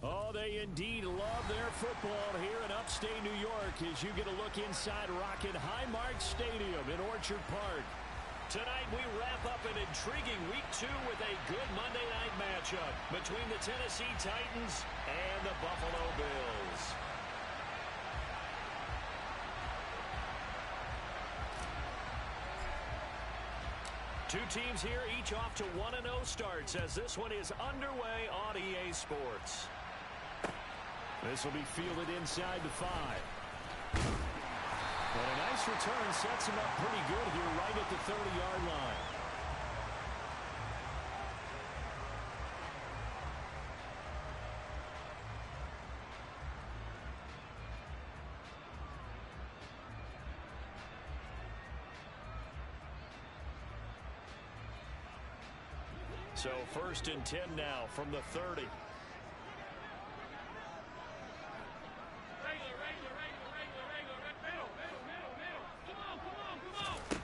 Oh, they indeed love their football here in upstate New York as you get a look inside Rocket Highmark Stadium in Orchard Park. Tonight we wrap up an intriguing Week 2 with a good Monday night matchup between the Tennessee Titans and the Buffalo Bills. Two teams here, each off to 1-0 starts as this one is underway on EA Sports. This will be fielded inside the 5. But a nice return sets him up pretty good here right at the 30-yard line. So 1st and 10 now from the 30.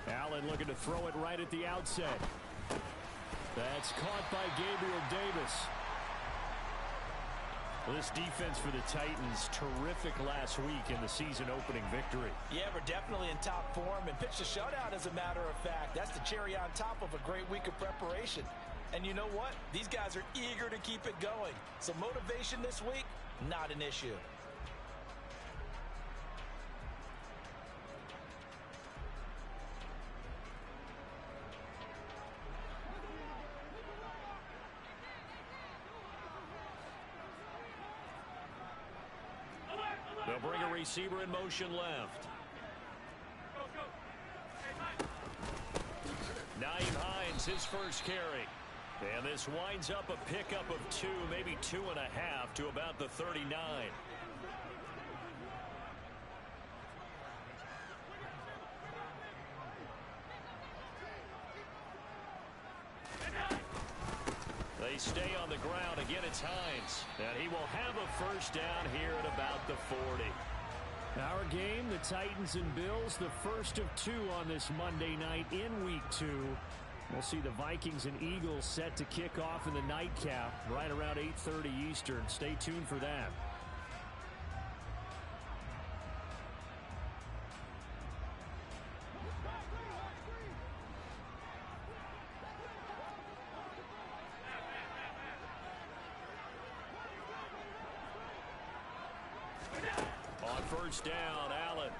Allen looking to throw it right at the outset. That's caught by Gabriel Davis. Well, this defense for the Titans, terrific last week in the season opening victory. Yeah, we're definitely in top form and pitched a shutout as a matter of fact. That's the cherry on top of a great week of preparation. And you know what? These guys are eager to keep it going. So motivation this week, not an issue. They'll bring a receiver in motion left. Naeem Hines, his first carry. And this winds up a pickup of 2, maybe 2.5 to about the 39. They stay on the ground. Again, it's Hines. And he will have a first down here at about the 40. Our game, the Titans and Bills, the first of 2 on this Monday night in Week 2. We'll see the Vikings and Eagles set to kick off in the nightcap right around 8:30 Eastern. Stay tuned for that. On first down, Allen.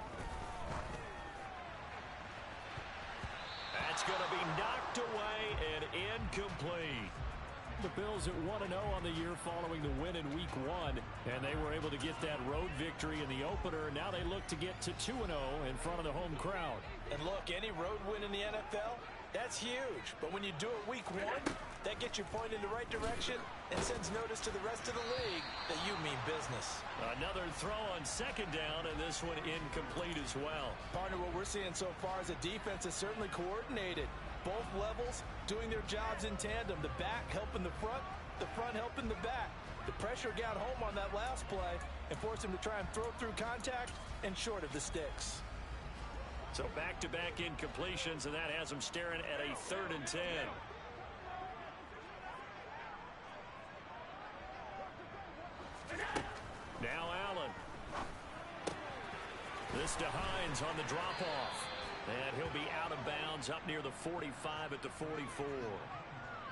That's going to be knocked away and incomplete. The Bills at 1-0 on the year following the win in Week 1, and they were able to get that road victory in the opener. Now they look to get to 2-0 in front of the home crowd. And look, any road win in the NFL, that's huge. But when you do it Week 1, that gets you pointed in the right direction and sends notice to the rest of the league that you mean business. Another throw on second down, and this one incomplete as well. Partner, what we're seeing so far is the defense is certainly coordinated. Both levels doing their jobs in tandem. The back helping the front helping the back. The pressure got home on that last play and forced him to try and throw through contact and short of the sticks. So back-to-back incompletions, and that has them staring at a 3rd and 10. Now Allen. This to Hines on the drop-off. And he'll be out of bounds up near the 45 at the 44.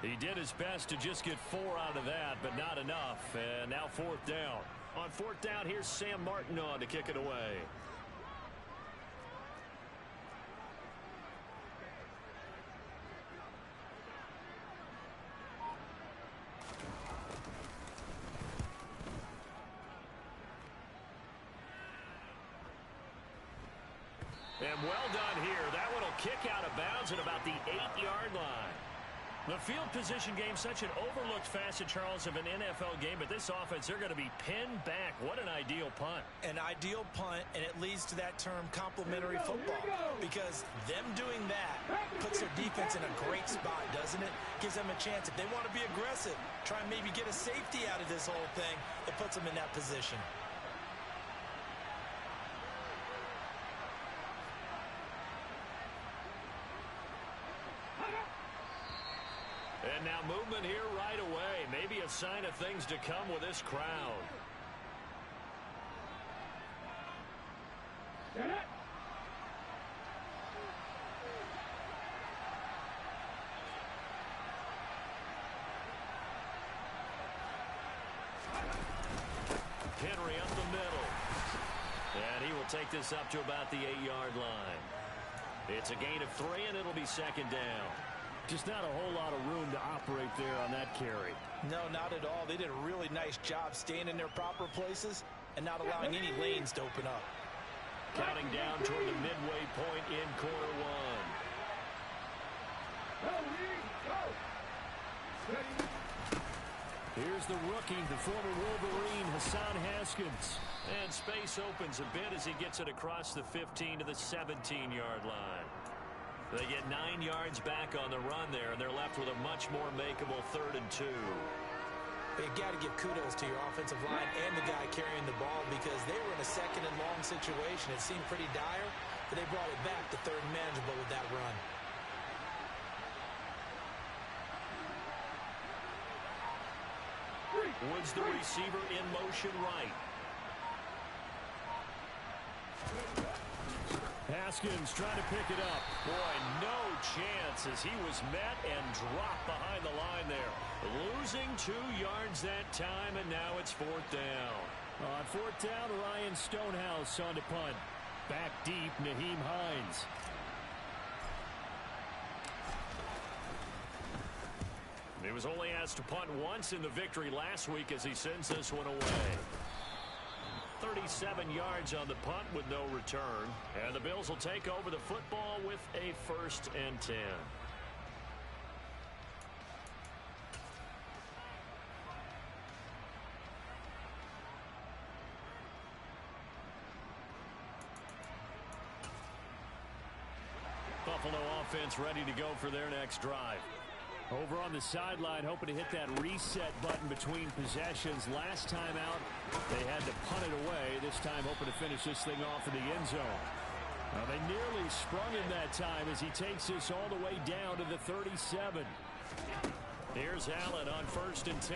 He did his best to just get 4 out of that, but not enough. And now 4th down. On 4th down, here's Sam Martin on to kick it away. And well done here. That one will kick out of bounds at about the 8-yard line. The field position game, such an overlooked facet, Charles, of an NFL game, but this offense, they're going to be pinned back. What an ideal punt. An ideal punt, and it leads to that term complementary football, because them doing that puts their defense in a great spot, doesn't it? Gives them a chance. If they want to be aggressive, try and maybe get a safety out of this whole thing, it puts them in that position. sign of things to come with this crowd. Henry up the middle. And he will take this up to about the 8-yard line. It's a gain of 3, and it'll be second down. Just not a whole lot of room to operate there on that carry. No, not at all. They did a really nice job staying in their proper places and not allowing any lanes to open up. Counting down toward the midway point in quarter one. Here's the rookie, the former Wolverine, Hassan Haskins. And space opens a bit as he gets it across the 15 to the 17-yard line. They get 9 yards back on the run there, and they're left with a much more makeable 3rd and 2. You got to give kudos to your offensive line and the guy carrying the ball because they were in a 2nd and long situation. It seemed pretty dire, but they brought it back to 3rd and manageable with that run. Woods the receiver in motion right. Haskins trying to pick it up. Boy, no chance as he was met and dropped behind the line there. Losing 2 yards that time, and now it's 4th down. On 4th down, Ryan Stonehouse on to punt. Back deep, Naheem Hines. He was only asked to punt once in the victory last week as he sends this one away. 37 yards on the punt with no return. And the Bills will take over the football with a 1st and 10. Buffalo offense ready to go for their next drive. Over on the sideline, hoping to hit that reset button between possessions. Last time out, they had to punt it away. This time, hoping to finish this thing off in the end zone. They nearly sprung him that time as he takes this all the way down to the 37. Here's Allen on 1st and 10.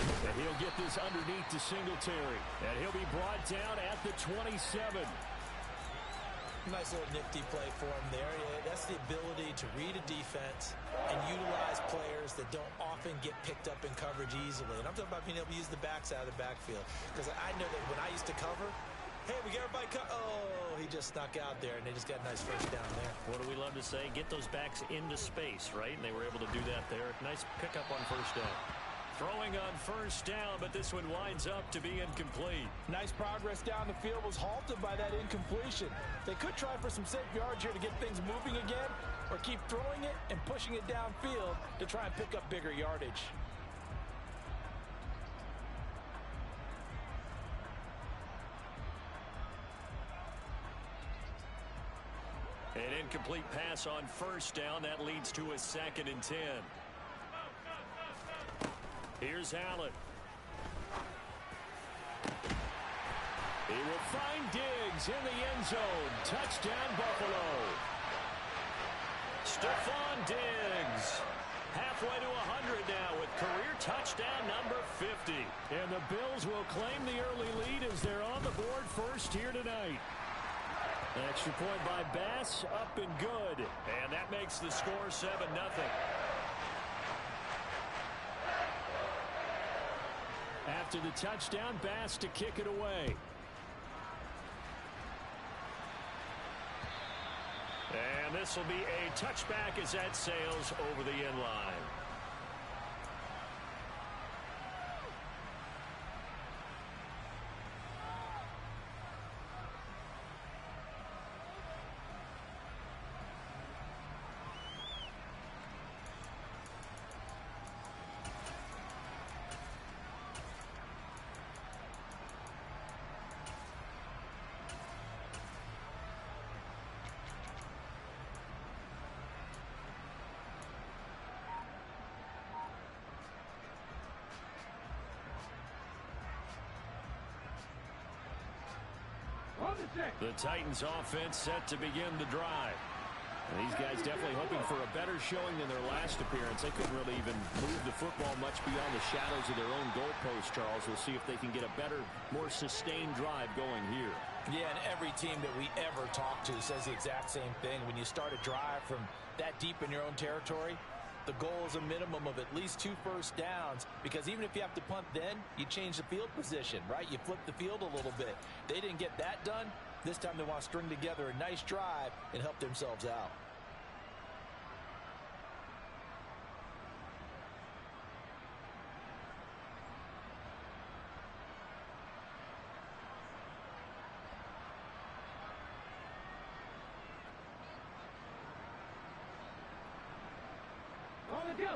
And he'll get this underneath to Singletary. And he'll be brought down at the 27. Nice little nifty play for him there. Yeah, that's the ability to read a defense and utilize players that don't often get picked up in coverage easily. And I'm talking about being able to use the backs out of the backfield. Because I know that when I used to cover, hey, we got everybody oh, he just snuck out there, and they just got a nice 1st down there. What do we love to say? Get those backs into space, right? And they were able to do that there. Nice pickup on 1st down. Throwing on 1st down, but this one winds up to be incomplete. Nice progress down the field was halted by that incompletion. They could try for some safe yards here to get things moving again, or keep throwing it and pushing it downfield to try and pick up bigger yardage. An incomplete pass on 1st down. That leads to a 2nd and 10. Here's Allen. He will find Diggs in the end zone. Touchdown, Buffalo. Stephon Diggs. Halfway to 100 now with career touchdown number 50. And the Bills will claim the early lead as they're on the board first here tonight. An extra point by Bass, up and good. And that makes the score 7-0. After the touchdown, Bass to kick it away. And this will be a touchback as that sails over the end line. The Titans offense set to begin the drive. These guys definitely hoping for a better showing than their last appearance. They couldn't really even move the football much beyond the shadows of their own goalpost, Charles. We'll see if they can get a better, more sustained drive going here. Yeah, and every team that we ever talk to says the exact same thing. When you start a drive from that deep in your own territory, the goal is a minimum of at least 2 first downs, because even if you have to punt then, you change the field position, right? You flip the field a little bit. They didn't get that done. This time they want to string together a nice drive and help themselves out.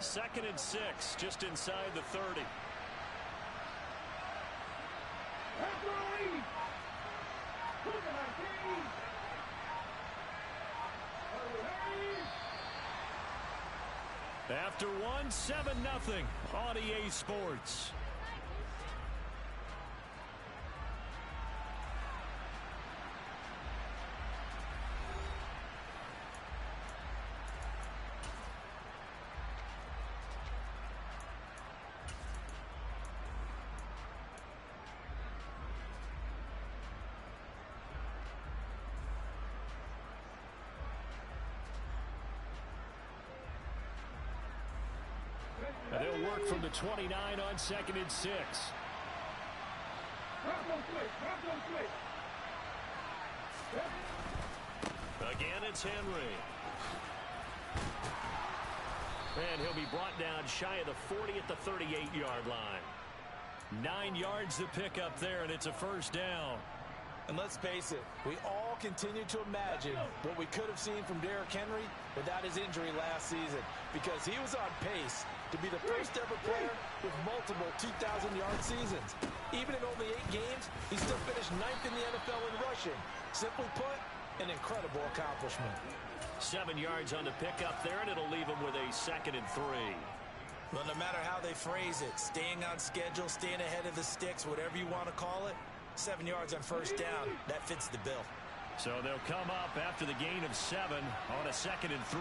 Second and 6, just inside the 30. After one, 7-0 on EA Sports. And they'll work from the 29 on second and 6. Again, it's Henry. And he'll be brought down shy of the 40 at the 38-yard line. 9 yards to pick up there, and it's a first down. And let's face it, we all continue to imagine what we could have seen from Derrick Henry without his injury last season, because he was on pace to be the first ever player with multiple 2,000-yard seasons. Even in only 8 games, he still finished 9th in the NFL in rushing. Simply put, an incredible accomplishment. 7 yards on the pickup there, and it'll leave him with a second and 3. Well, no matter how they phrase it, staying on schedule, staying ahead of the sticks, whatever you want to call it, 7 yards on first down, that fits the bill. So they'll come up after the gain of 7 on a second and 3.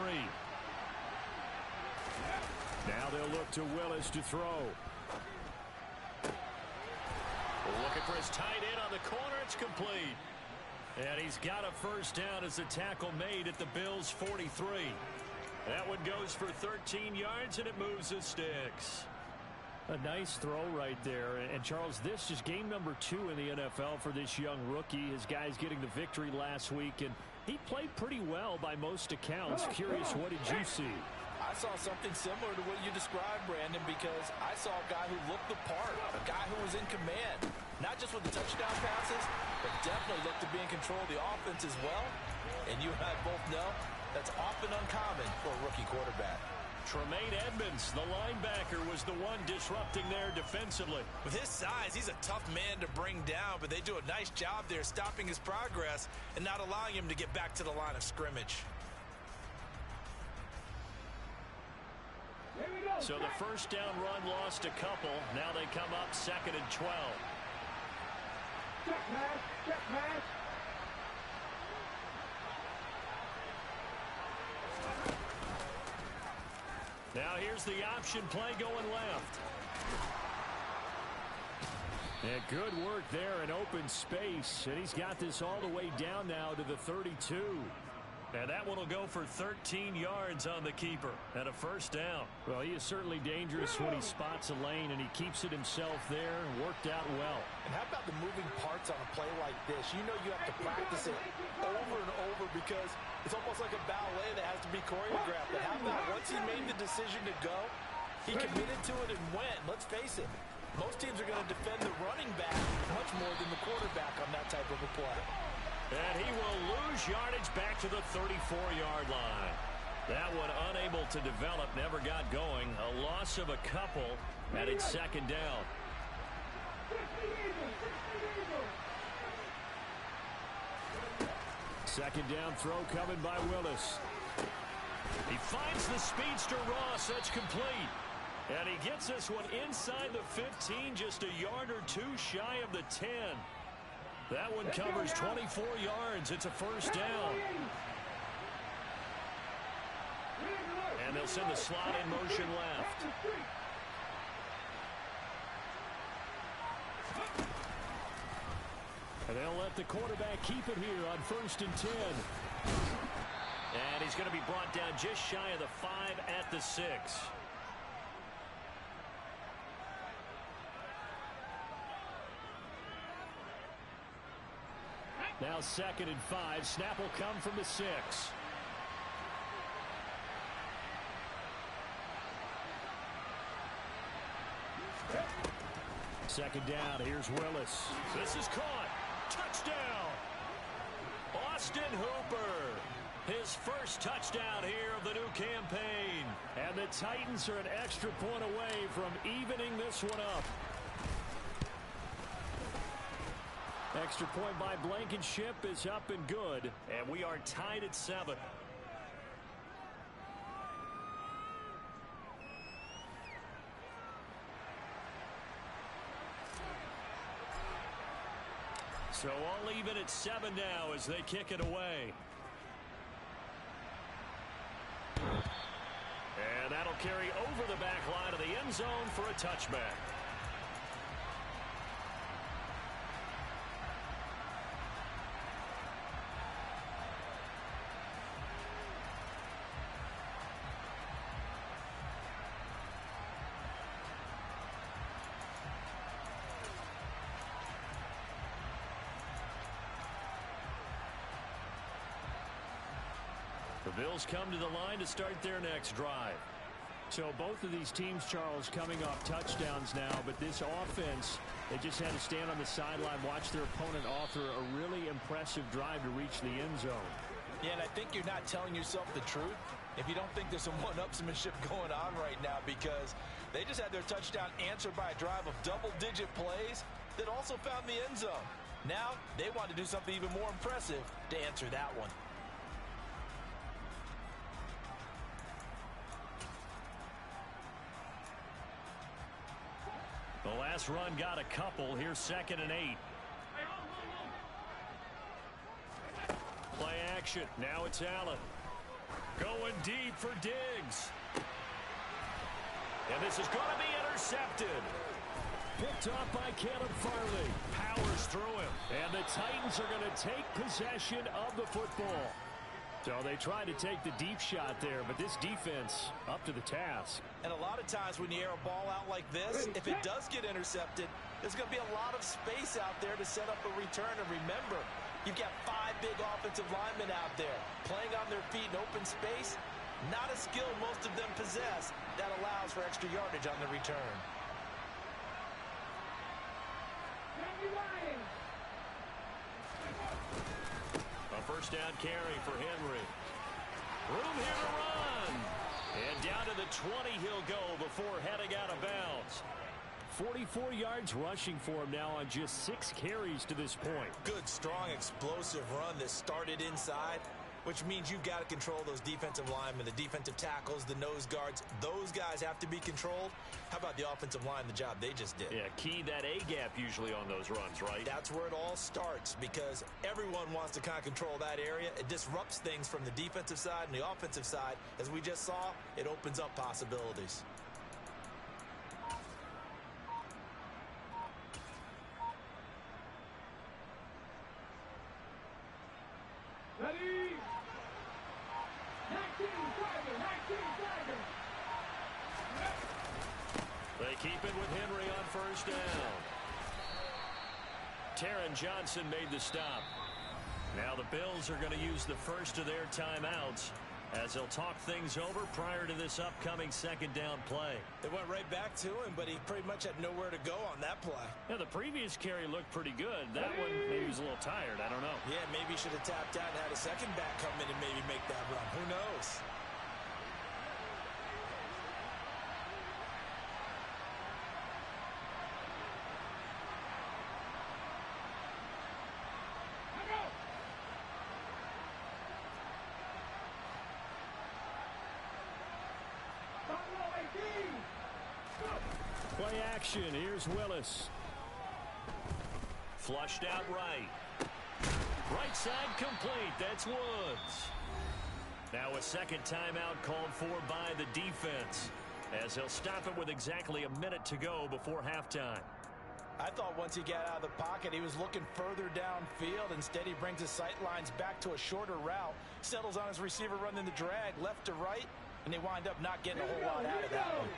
Now they'll look to Willis to throw. Looking for his tight end on the corner. It's complete. And he's got a first down as the tackle made at the Bills' 43. That one goes for 13 yards, and it moves the sticks. A nice throw right there. And, Charles, this is game number 2 in the NFL for this young rookie. His guys getting the victory last week, and he played pretty well by most accounts. Curious, what did you see? I saw something similar to what you described, Brandon, because I saw a guy who looked the part, a guy who was in command, not just with the touchdown passes, but definitely looked to be in control of the offense as well. And you and I both know that's often uncommon for a rookie quarterback. Tremaine Edmonds, the linebacker, was the one disrupting there defensively. With his size, he's a tough man to bring down, but they do a nice job there stopping his progress and not allowing him to get back to the line of scrimmage. So the first down run lost a couple. Now they come up second and 12. Check pass, check pass. Now here's the option play going left. And good work there in open space. And he's got this all the way down now to the 32. And that one will go for 13 yards on the keeper and a first down. Well, he is certainly dangerous when he spots a lane, and he keeps it himself there and worked out well. And how about the moving parts on a play like this? You know you have to practice it over and over because it's almost like a ballet that has to be choreographed. But how about once he made the decision to go, he committed to it and went. Let's face it, most teams are going to defend the running back much more than the quarterback on that type of a play. And he will lose yardage back to the 34-yard line. That one unable to develop, never got going. A loss of a couple, and it's second down. Second down throw coming by Willis. He finds the speedster Ross. That's complete. And he gets this one inside the 15, just a yard or two shy of the 10. That one covers 24 yards. It's a first down. And they'll send the slot in motion left. And they'll let the quarterback keep it here on 1st and 10. And he's going to be brought down just shy of the 5 at the 6. Now 2nd and 5. Snap will come from the 6. Second down. Here's Willis. This is caught. Touchdown. Austin Hooper. His first touchdown here of the new campaign. And the Titans are an extra point away from evening this one up. Extra point by Blankenship is up and good. And we are tied at 7. So all even at 7 now as they kick it away. And that'll carry over the back line of the end zone for a touchback. The Bills come to the line to start their next drive. So both of these teams, Charles, coming off touchdowns now, but this offense, they just had to stand on the sideline, watch their opponent author a really impressive drive to reach the end zone. Yeah, and I think you're not telling yourself the truth if you don't think there's some one-upsmanship going on right now, because they just had their touchdown answered by a drive of double-digit plays that also found the end zone. Now they want to do something even more impressive to answer that one. The last run got a couple. Here's 2nd and 8. Play action. Now it's Allen. Going deep for Diggs. And this is going to be intercepted. Picked off by Caleb Farley. Powers through him. And the Titans are going to take possession of the football. So they tried to take the deep shot there, but this defense up to the task. And a lot of times when you air a ball out like this, if it does get intercepted, there's going to be a lot of space out there to set up a return. And remember, you've got 5 big offensive linemen out there playing on their feet in open space. Not a skill most of them possess that allows for extra yardage on the return. A first down carry for Henry. Room here to run. And down to the 20 he'll go before heading out of bounds. 44 yards rushing for him now on just 6 carries to this point. Good, strong, explosive run that started inside, which means you've got to control those defensive linemen, the defensive tackles, the nose guards. Those guys have to be controlled. How about the offensive line, the job they just did? Yeah, key that A-gap usually on those runs, right? That's where it all starts, because everyone wants to kind of control that area. It disrupts things from the defensive side and the offensive side. As we just saw, it opens up possibilities. Ready? They keep it with Henry on first down. Taron Johnson made the stop. Now the Bills are going to use the first of their timeouts as they'll talk things over prior to this upcoming second down play. They went right back to him, but he pretty much had nowhere to go on that play. Yeah, the previous carry looked pretty good. That one, maybe he was a little tired. I don't know. Yeah, maybe he should have tapped out and had a second back come in and maybe make that run. Who knows? Play action. Here's Willis. Flushed out right. Right side complete. That's Woods. Now a second timeout called for by the defense, as he'll stop it with exactly a minute to go before halftime. I thought once he got out of the pocket, he was looking further downfield. Instead, he brings his sight lines back to a shorter route, settles on his receiver running the drag left to right, and they wind up not getting a whole lot out of that one.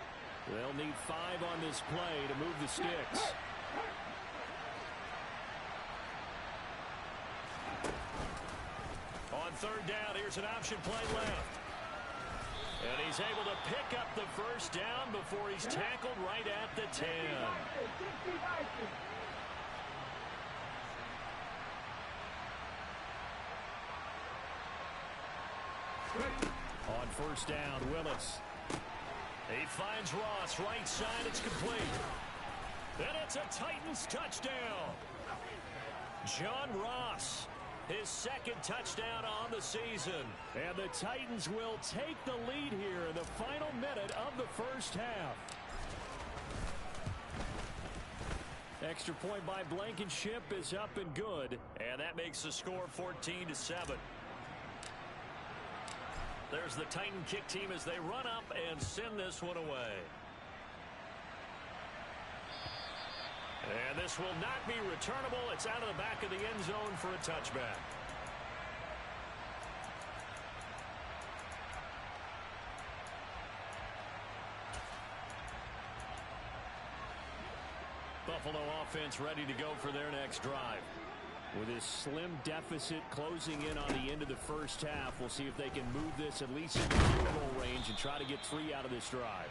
They'll need 5 on this play to move the sticks. On third down, here's an option play left. And he's able to pick up the first down before he's tackled right at the 10. On first down, Willis. He finds Ross, right side, it's complete. And it's a Titans touchdown. John Ross, his second touchdown on the season. And the Titans will take the lead here in the final minute of the first half. Extra point by Blankenship is up and good. And that makes the score 14-7. There's the Titan kick team as they run up and send this one away. And this will not be returnable. It's out of the back of the end zone for a touchback. Buffalo offense ready to go for their next drive. With this slim deficit closing in on the end of the first half, we'll see if they can move this at least in the field goal range and try to get 3 out of this drive.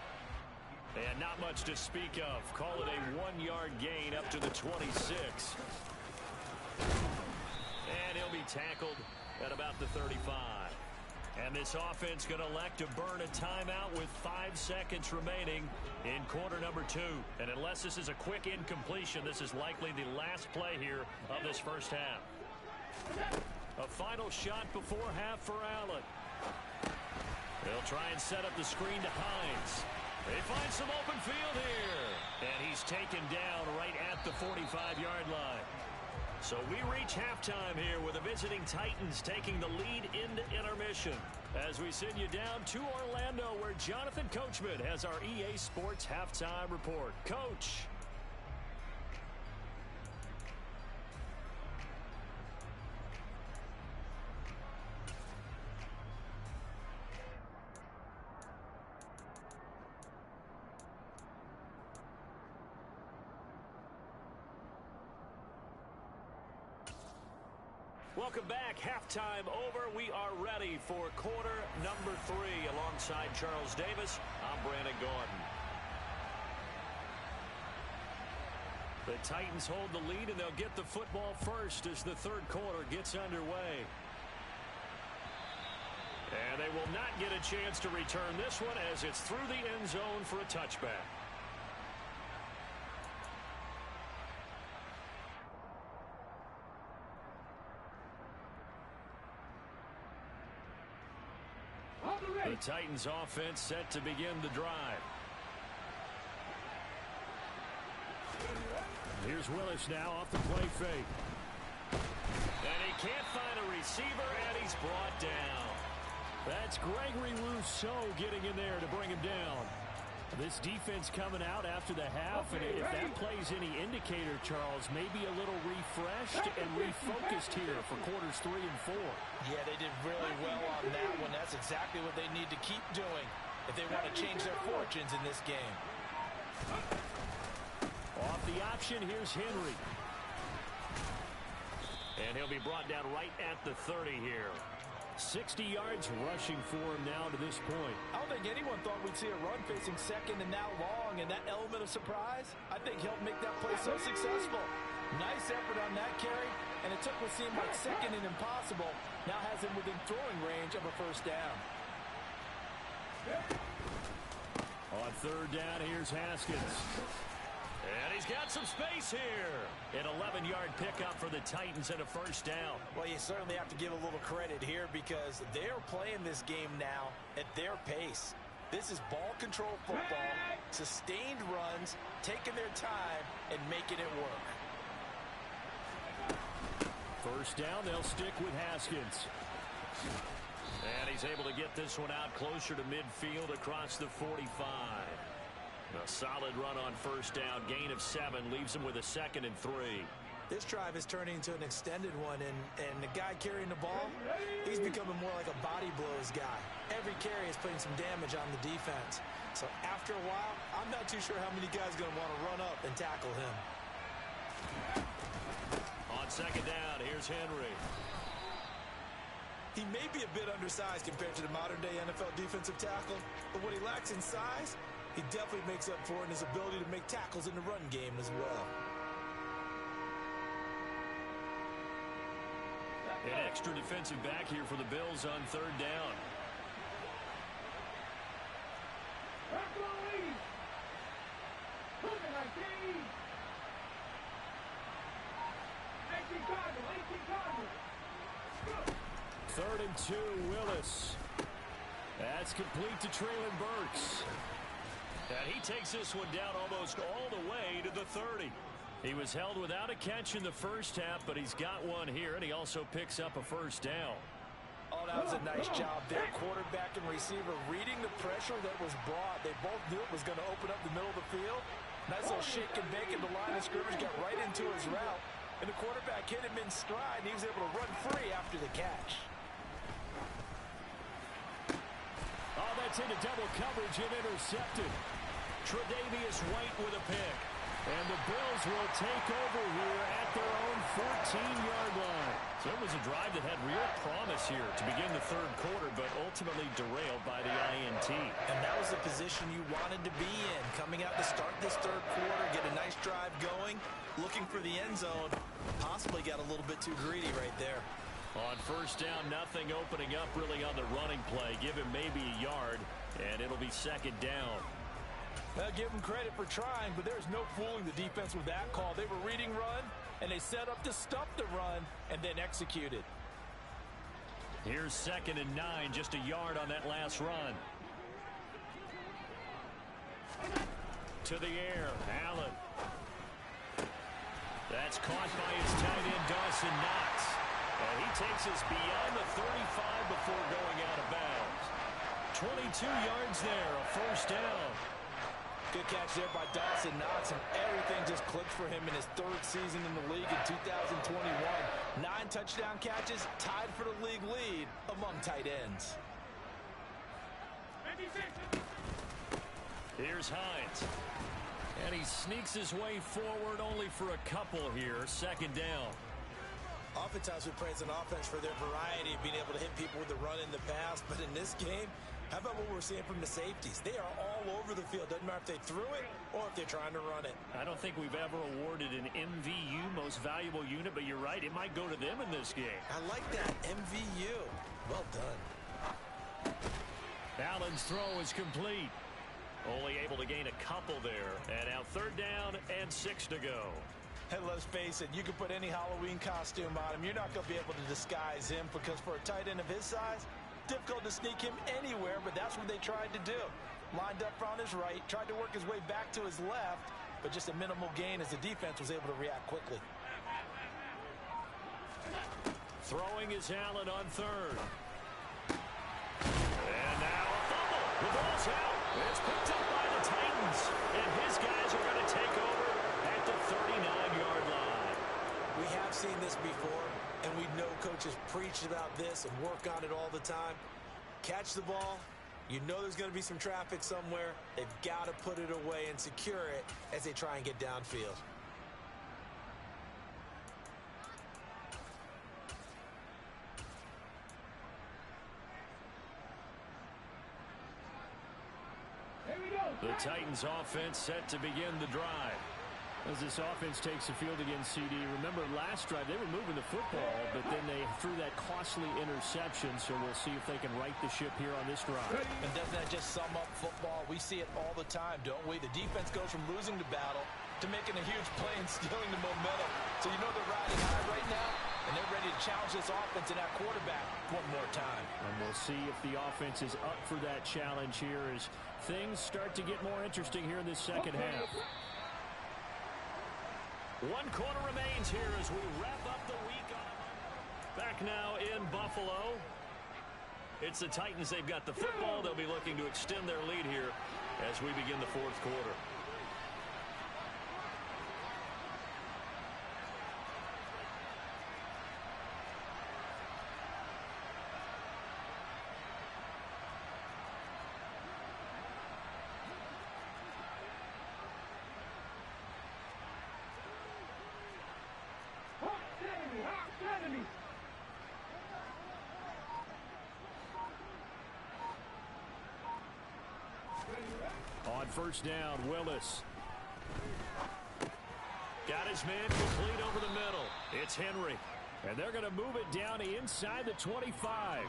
And not much to speak of. Call it a 1-yard gain up to the 26. And he'll be tackled at about the 35. And this offense going to elect to burn a timeout with 5 seconds remaining in quarter number 2. And unless this is a quick incompletion, this is likely the last play here of this first half. A final shot before half for Allen. They'll try and set up the screen to Hines. They find some open field here. And he's taken down right at the 45-yard line. So we reach halftime here with the visiting Titans taking the lead into intermission. As we send you down to Orlando, where Jonathan Coachman has our EA Sports halftime report. Coach. Welcome back. Halftime over. We are ready for quarter number 3. Alongside Charles Davis, I'm Brandon Gordon. The Titans hold the lead, and they'll get the football first as the third quarter gets underway. And they will not get a chance to return this one as it's through the end zone for a touchback. The Titans offense set to begin the drive. Here's Willis now off the play fake. And he can't find a receiver, and he's brought down. That's Gregory Rousseau getting in there to bring him down. This defense coming out after the half, and if that plays any indicator, Charles, maybe a little refreshed and refocused here for quarters 3 and 4. Yeah, they did really well on that one. That's exactly what they need to keep doing if they want to change their fortunes in this game. Off the option, here's Henry. And he'll be brought down right at the 30 here. 60 yards rushing for him now to this point. I don't think anyone thought we'd see a run facing second and now long, and that element of surprise, I think, helped make that play so successful. Nice effort on that carry, and it took what seemed like second and impossible, now has him within throwing range of a first down. On third down, here's Haskins. And he's got some space here. An 11-yard pickup for the Titans and a first down. Well, you certainly have to give a little credit here because they're playing this game now at their pace. This is ball control football, sustained runs, taking their time, and making it work. First down, they'll stick with Haskins. And he's able to get this one out closer to midfield across the 45. A solid run on first down. Gain of 7 leaves him with a 2nd and 3. This drive is turning into an extended one, and the guy carrying the ball, he's becoming more like a body blows guy. Every carry is putting some damage on the defense. So after a while, I'm not too sure how many guys are going to want to run up and tackle him. On second down, here's Henry. He may be a bit undersized compared to the modern-day NFL defensive tackle, but what he lacks in size, he definitely makes up for in his ability to make tackles in the run game as well. An extra defensive back here for the Bills on third down. Third and 2, Willis. That's complete to Traylon Burks. And he takes this one down almost all the way to the 30. He was held without a catch in the first half, but he's got one here, and he also picks up a first down. Oh, that was a nice job there. Quarterback and receiver reading the pressure that was brought. They both knew it was going to open up the middle of the field. Nice little shake and bake in the line of scrimmage, got right into his route. And the quarterback hit him in stride, and he was able to run free after the catch. Oh, that's into double coverage and intercepted. Tre'Davious White with a pick. And the Bills will take over here at their own 14-yard line. So it was a drive that had real promise here to begin the third quarter, but ultimately derailed by the INT. And that was the position you wanted to be in. Coming out to start this third quarter, get a nice drive going, looking for the end zone. Possibly got a little bit too greedy right there. On first down, nothing opening up really on the running play. Give him maybe a yard, and it'll be second down. Well, give them credit for trying, but there's no fooling the defense with that call. They were reading run, and they set up to stop the run, and then executed. Here's 2nd and 9, just a yard on that last run. To the air, Allen. That's caught by his tight end, Dawson Knox. And he takes us beyond the 35 before going out of bounds. 22 yards there, a first down. Good catch there by Dawson Knox, and everything just clicked for him in his third season in the league in 2021. 9 touchdown catches, tied for the league lead among tight ends. Here's Hines. And he sneaks his way forward only for a couple here. Second down. Oftentimes we praise an offense for their variety of being able to hit people with the run in the past, but in this game, how about what we're seeing from the safeties? They are all over the field. Doesn't matter if they threw it or if they're trying to run it. I don't think we've ever awarded an MVU, most valuable unit, but you're right, it might go to them in this game. I like that, MVU. Well done. Allen's throw is complete. Only able to gain a couple there. And now third down and 6 to go. And let's face it, you can put any Halloween costume on him. You're not going to be able to disguise him because for a tight end of his size, difficult to sneak him anywhere, but that's what they tried to do. Lined up on his right, tried to work his way back to his left, but just a minimal gain as the defense was able to react quickly. Throwing is Allen on third. And now a fumble. The ball's out. It's picked up by the Titans. And his guys are going to take over at the 39-yard line. We have seen this before, and we know coaches preach about this and work on it all the time. Catch the ball. You know there's going to be some traffic somewhere. They've got to put it away and secure it as they try and get downfield. The Titans offense set to begin the drive. As this offense takes the field against CD, remember last drive they were moving the football, but then they threw that costly interception, so we'll see if they can right the ship here on this drive. And doesn't that just sum up football? We see it all the time, don't we? The defense goes from losing the battle to making a huge play and stealing the momentum. So you know they're riding high right now, and they're ready to challenge this offense and that quarterback one more time. And we'll see if the offense is up for that challenge here as things start to get more interesting here in this second half. 1 quarter remains here as we wrap up the week on a Monday. Back now in Buffalo. It's the Titans. They've got the football. They'll be looking to extend their lead here as we begin the fourth quarter. On first down, Willis. Got his man complete over the middle. It's Henry. And they're going to move it down inside the 25.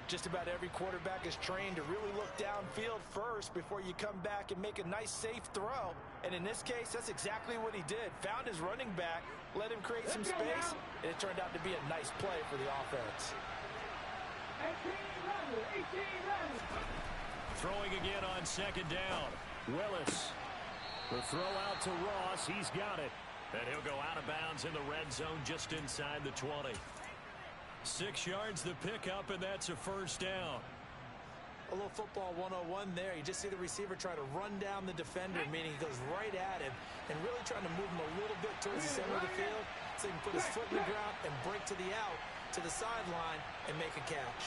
Just about every quarterback is trained to really look downfield first before you come back and make a nice, safe throw. And in this case, that's exactly what he did. Found his running back, let him create some space, and it turned out to be a nice play for the offense. 18 runners. Throwing again on second down. Willis. The throw out to Ross. He's got it. And he'll go out of bounds in the red zone just inside the 20. 6 yards the pickup, and that's a first down. A little football 101 there. You just see the receiver try to run down the defender, meaning he goes right at him and really trying to move him a little bit towards the center of the field so he can put his foot in the ground and break to the out, to the sideline, and make a catch.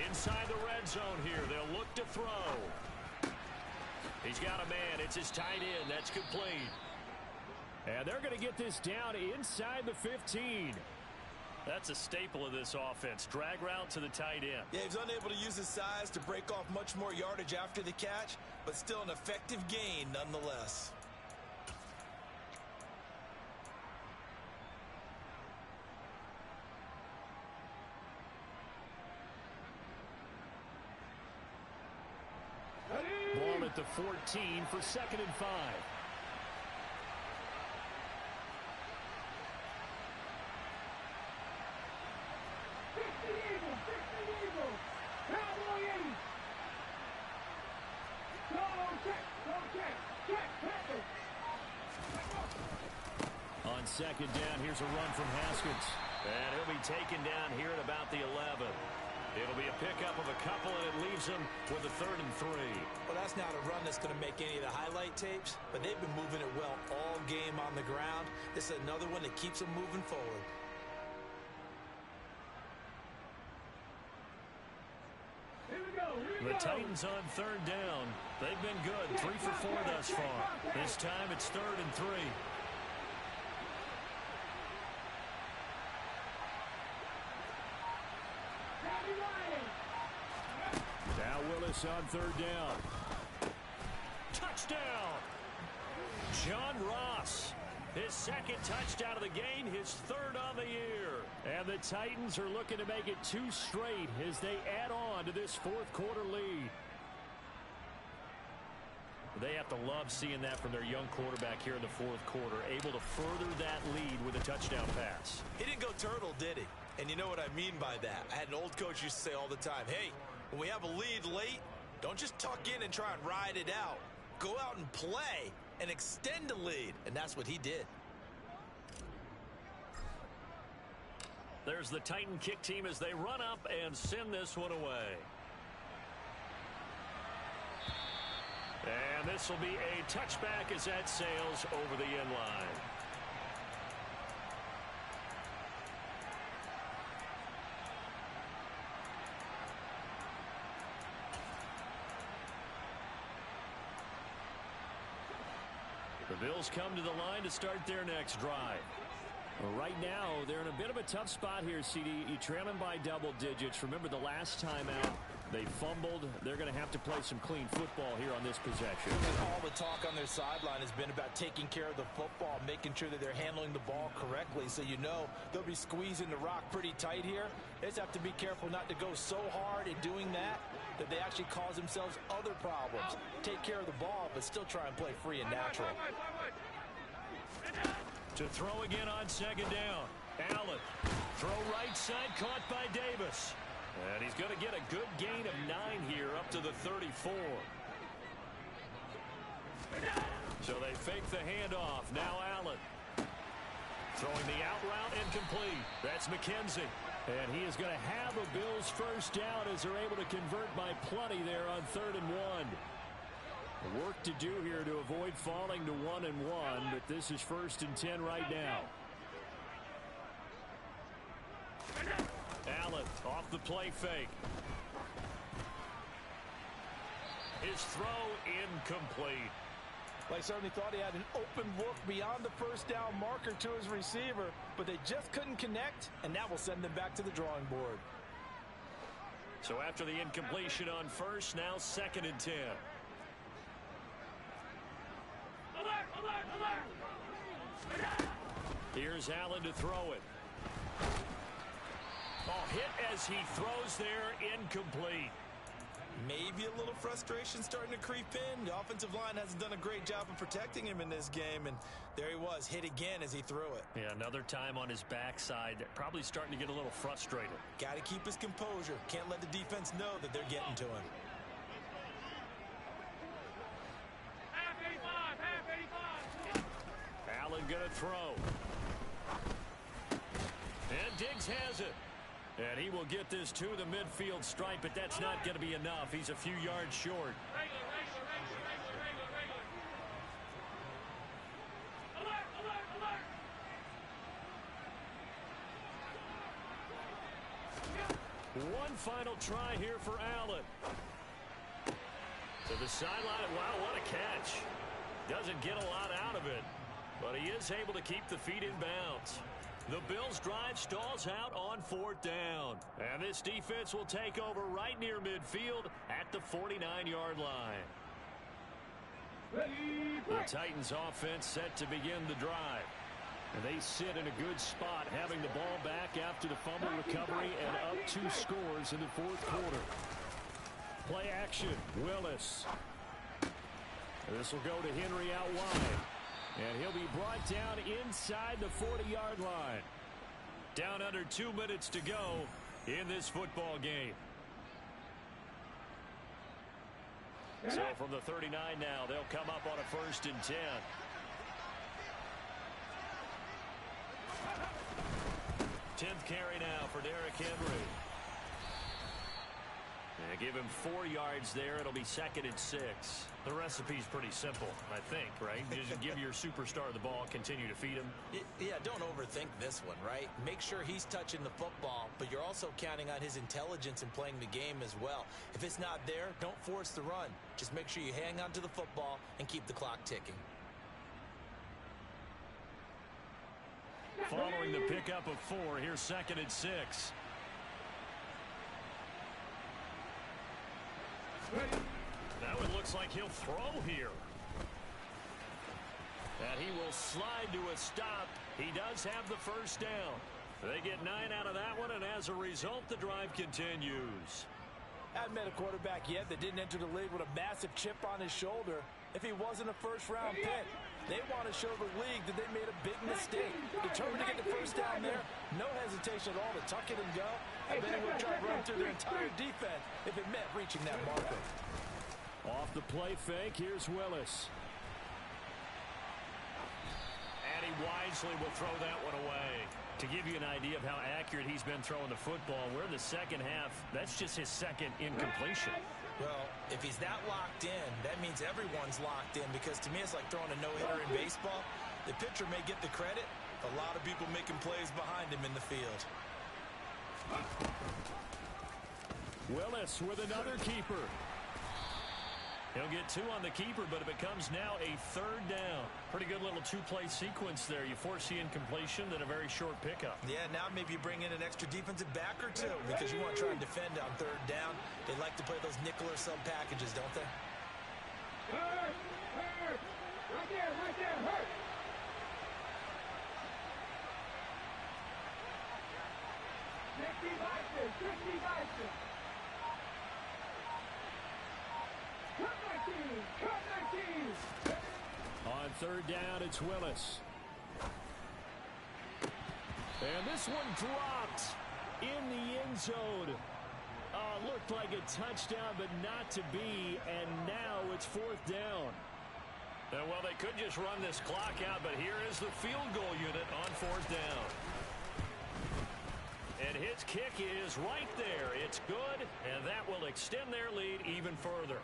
Inside the red zone here, they'll look to throw. He's got a man. It's his tight end. That's complete. And they're going to get this down inside the 15. That's a staple of this offense. Drag route to the tight end. Yeah, he's unable to use his size to break off much more yardage after the catch, but still an effective gain nonetheless. Ball at the 14 for 2nd and 5. On second down, here's a run from Haskins. And he'll be taken down here at about the 11. It'll be a pickup of a couple, and it leaves him with a 3rd and 3. Well, that's not a run that's going to make any of the highlight tapes, but they've been moving it well all game on the ground. This is another one that keeps them moving forward. The Titans on 3rd down. They've been good. 3 for 4 thus far. This time it's 3rd and 3. Now Willis on 3rd down. Touchdown! John Ross. His 2nd touchdown of the game, his 3rd on the year. And the Titans are looking to make it 2 straight as they add on to this 4th quarter lead. They have to love seeing that from their young quarterback here in the 4th quarter, able to further that lead with a touchdown pass. He didn't go turtle, did he? And you know what I mean by that. I had an old coach used to say all the time, hey, when we have a lead late, don't just tuck in and try and ride it out. Go out and play and extend the lead. And that's what he did. There's the Titan kick team as they run up and send this one away. And this will be a touchback as that sails over the end line. The Bills come to the line to start their next drive. Well, right now, they're in a bit of a tough spot here, CD. You trail them by double digits. Remember the last time out, they fumbled. They're going to have to play some clean football here on this possession. All the talk on their sideline has been about taking care of the football, making sure that they're handling the ball correctly. So you know they'll be squeezing the rock pretty tight here. They just have to be careful not to go so hard in doing that they actually cause themselves other problems. Take care of the ball, but still try and play free and natural. To throw again on 2nd down. Allen. Throw right side, caught by Davis. And he's going to get a good gain of 9 here up to the 34. So they fake the handoff. Now Allen. Throwing the out route incomplete. That's McKenzie. And he is going to have a Bills first down as they're able to convert by plenty there on 3rd and 1. Work to do here to avoid falling to 1 and 1, but this is 1st and 10 right now. Allen off the play fake. His throw incomplete. Well, he certainly thought he had an open look beyond the first down marker to his receiver, but they just couldn't connect, and that will send them back to the drawing board. So after the incompletion on 1st, now 2nd and 10. Here's Allen to throw it. Oh, hit as he throws there, incomplete. Maybe a little frustration starting to creep in. The offensive line hasn't done a great job of protecting him in this game, and there he was, hit again as he threw it. Yeah, another time on his backside, probably starting to get a little frustrated. Got to keep his composure. Can't let the defense know that they're getting to him. Allen gonna throw. And Diggs has it. And he will get this to the midfield stripe, but that's not going to be enough. He's a few yards short. One final try here for Allen. To the sideline. Wow, what a catch. Doesn't get a lot out of it, but he is able to keep the feet in bounds. The Bills drive stalls out on 4th down. And this defense will take over right near midfield at the 49-yard line. The Titans offense set to begin the drive. And they sit in a good spot, having the ball back after the fumble recovery and up 2 scores in the 4th quarter. Play action, Willis. This will go to Henry out wide. And he'll be brought down inside the 40-yard line. Down under 2 minutes to go in this football game. So from the 39 now, they'll come up on a 1st and 10. Tenth carry now for Derrick Henry. And give him 4 yards there. It'll be 2nd and 6. The recipe's pretty simple, I think, right? Just give your superstar the ball, continue to feed him. Yeah, don't overthink this one, right? Make sure he's touching the football, but you're also counting on his intelligence in playing the game as well. If it's not there, don't force the run. Just make sure you hang on to the football and keep the clock ticking. Following the pickup of 4, here's 2nd and 6. Now it looks like he'll throw here. And he will slide to a stop. He does have the first down. They get 9 out of that one, and as a result, the drive continues. I haven't met a quarterback yet that didn't enter the league with a massive chip on his shoulder. If he wasn't a first-round pick, they want to show the league that they made a big mistake. Determined to get the first down there, no hesitation at all to tuck it and go. I bet he would try to run through their entire defense if it meant reaching that marker. Off the play fake, here's Willis. And he wisely will throw that one away. To give you an idea of how accurate he's been throwing the football, we're in the second half. That's just his 2nd incompletion. Well, if he's that locked in, that means everyone's locked in, because to me it's like throwing a no-hitter in baseball. The pitcher may get the credit, a lot of people making plays behind him in the field. Willis with another keeper. He'll get 2 on the keeper, but it becomes now a 3rd down. Pretty good little 2-play sequence there. You force the incompletion, then a very short pickup. Yeah, now maybe you bring in an extra defensive back or 2 because you want to try and defend on 3rd down. They like to play those nickel or sub packages, don't they? Hurt! Hurt! Right there, hurt! 60 Bison! Cut 19! On 3rd down, it's Willis. And this one dropped in the end zone. Looked like a touchdown, but not to be. And now it's 4th down. Well, they could just run this clock out, but here is the field goal unit on 4th down. And his kick is right there. It's good, and that will extend their lead even further.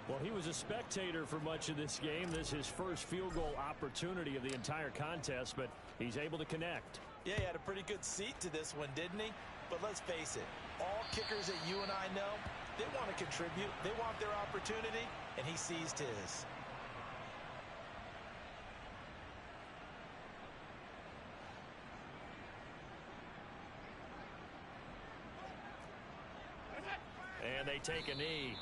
Well, he was a spectator for much of this game. This is his first field goal opportunity of the entire contest, but he's able to connect. Yeah, he had a pretty good seat to this one, didn't he? But let's face it, all kickers that you and I know, they want to contribute. They want their opportunity, and he seized his. And they take a knee.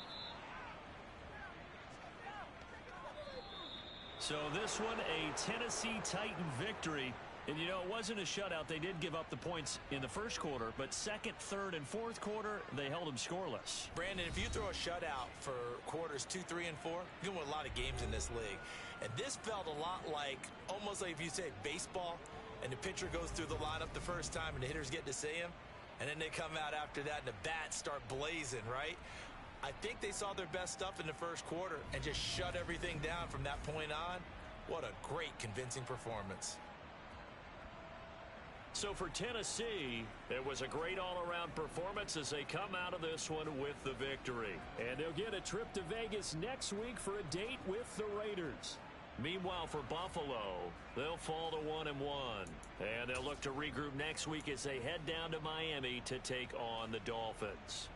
So this one, a Tennessee Titan victory. And, you know, it wasn't a shutout. They did give up the points in the first quarter, but second, third, and fourth quarter, they held them scoreless. Brandon, if you throw a shutout for quarters 2, 3, and 4, you're going to win a lot of games in this league. And this felt a lot like, almost like if you say baseball, and the pitcher goes through the lineup the first time, and the hitters get to see him, and then they come out after that, and the bats start blazing, right? I think they saw their best stuff in the first quarter and just shut everything down from that point on. What a great, convincing performance. So for Tennessee, it was a great all-around performance as they come out of this one with the victory. And they'll get a trip to Vegas next week for a date with the Raiders. Meanwhile, for Buffalo, they'll fall to 1-1. And they'll look to regroup next week as they head down to Miami to take on the Dolphins.